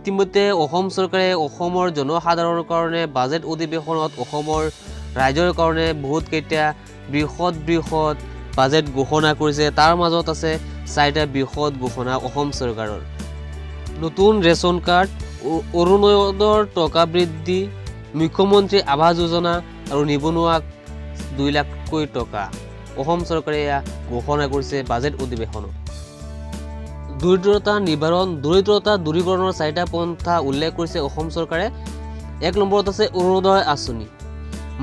ইতিমধ্যে অসম চৰকাৰে অসমৰ জনসাধাৰণৰ কাৰণে বাজেট অধিৱেশনত অসমৰ ৰাইজৰ কাৰণে বহুত কেইটা বৃহৎ বাজেট ঘোষণা কৰিছে। তাৰ মাজত আছে 4টা বৃহৎ ঘোষণা অসম চৰকাৰৰ। নতুন ৰেচন কাৰ্ড, অৰুণোদয়ৰ টকা বৃদ্ধি, মুখ্যমন্ত্ৰী আৱাস যোজনা আৰু নিবনুৱাক 2 লাখকৈ টকা অসম চৰকাৰে ঘোষণা কৰিছে বাজেট অধিৱেশনত। দৰিদ্ৰতা নিবাৰণ, দৰিদ্ৰতা দূৰীকৰণৰ 4টা পন্থা উল্লেখ কৰিছে অসম চৰকাৰে। 1 নম্বৰত আছে অৰুণোদয় আঁচনি।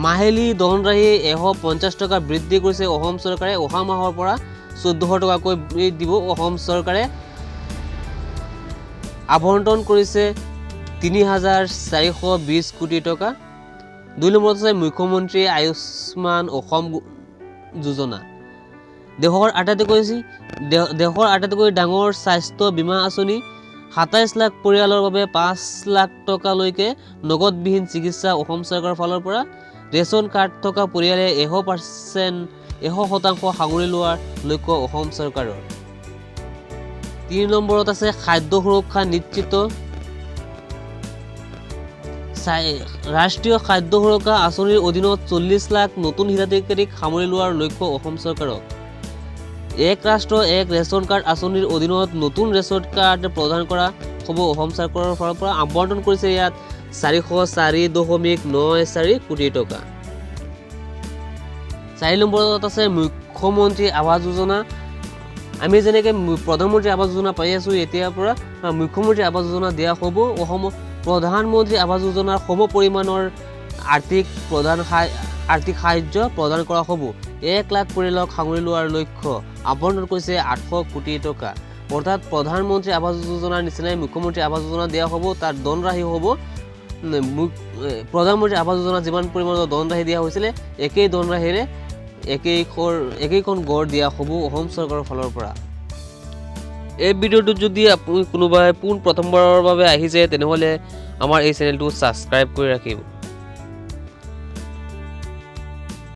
মাহিলী ধনৰাশি 150 টকা বৃদ্ধি কৰিছে অসম চৰকাৰে। অহা মাহৰ পৰা 1400 টকাকৈ দিব অসম চৰকাৰে। আবণ্টন কৰিছে 3420 কোটি টকা। 2 নম্বৰত আছে মুখ্যমন্ত্ৰী আয়ুষ্মান অসম যোজনা। দেশৰ আটাইতকৈ ডাঙৰ স্বাস্থ্য বীমা আঁচনি। 27 লাখ পৰিয়ালৰ বাবে 5 লাখ টকালৈকে নগদবিহীন চিকিৎসা অসম চৰকাৰৰ ফালৰ পৰা। ৰেচন কাৰ্ড থকা পৰিয়ালে 100% সাঙুৰি লোৱাৰ লক্ষ্য অসম চৰকাৰৰ। 3 নম্বৰত আছে খাদ্য সুৰক্ষা নিশ্চিত। ৰাষ্ট্ৰীয় খাদ্য সুৰক্ষা আঁচনিৰ অধীনত 40 লাখ নতুন হিতাধিকাৰীক সামৰি লোৱাৰ লক্ষ্য অসম চৰকাৰৰ। এক ৰাষ্ট্ৰ এক ৰেচন কাৰ্ড আঁচনিৰ অধীনত নতুন ৰেচন কাৰ্ড প্ৰদান কৰা হ'ব অসম চৰকাৰৰ ফালৰ পৰা। আবণ্টন কৰিছে ইয়াত 404.94 কোটি টকা। 4 নম্বৰত আছে মুখ্যমন্ত্ৰী আৱাস যোজনা। আমি যেনেকৈ প্ৰধানমন্ত্ৰী আৱাস যোজনা পাই আছোঁ, এতিয়াৰ পৰা মুখ্যমন্ত্ৰী আৱাস যোজনা দিয়া হ'ব। অসম প্ৰধানমন্ত্ৰী আৱাস যোজনাৰ সম পৰিমাণৰ আৰ্থিক সাহায্য প্ৰদান কৰা হ'ব। 1 লাখ পৰিয়ালক সাঙুৰি লোৱাৰ লক্ষ্য। আবণ্টন কৰিছে 800 কোটি টকা। অৰ্থাৎ প্ৰধানমন্ত্ৰী আৱাস যোজনাৰ নিচিনাই মুখ্যমন্ত্ৰী আৱাস যোজনা দিয়া হ'ব। তাৰ ধনৰাশি হ'ব প্ৰধানমন্ত্ৰী আৱাস যোজনা যিমান পৰিমাণৰ ধনৰাশি দিয়া হৈছিলে, একেই ধনৰাশিৰে একেইখন গড় দিয়া হ'ব অসম চৰকাৰৰ ফালৰ পৰা। এই ভিডিঅ'টোত যদি আপুনি কোনোবাই প্ৰথমবাৰৰ বাবে আহিছে, তেনেহ'লে আমাৰ এই চেনেলটো ছাবস্ক্ৰাইব কৰি ৰাখিব।